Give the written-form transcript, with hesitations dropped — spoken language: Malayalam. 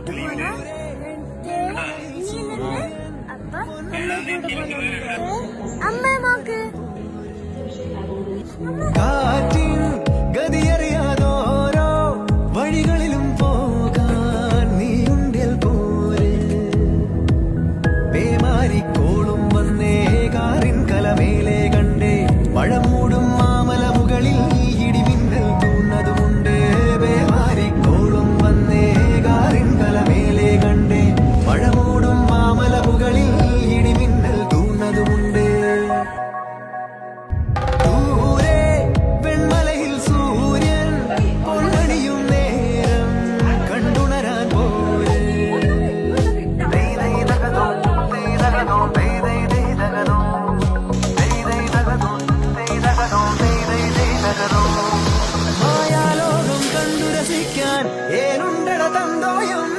അങ്ങോട്ട് പോണ അപ്പൊ അമ്മ നോക്ക് കാറ്റിൻ ഗതിയറിയാതോരോ വഴികളിലും പോകാൻ നീയുണ്ടിൽ പോരെ പേമാരിക്കോളും വന്നേ കാറിൻ കലമേലെ കണ്ടേ മഴം മൂടും മാമല മുകളിൽ ഇടിമിന്നൽ തൂന്നതുമുണ്ട് പേമാരിക്കോളും വന്നേ കാറിൻ കലമേലെ കണ്ടേ മഴ മൂടും മാമല മുകളിൽ ഇടിമിന്നൽ തൂന്നതുമുണ്ട് മായാലോകം കണ്ടു രസിക്കാൻ ഏനുണ്ടട തന്തോയം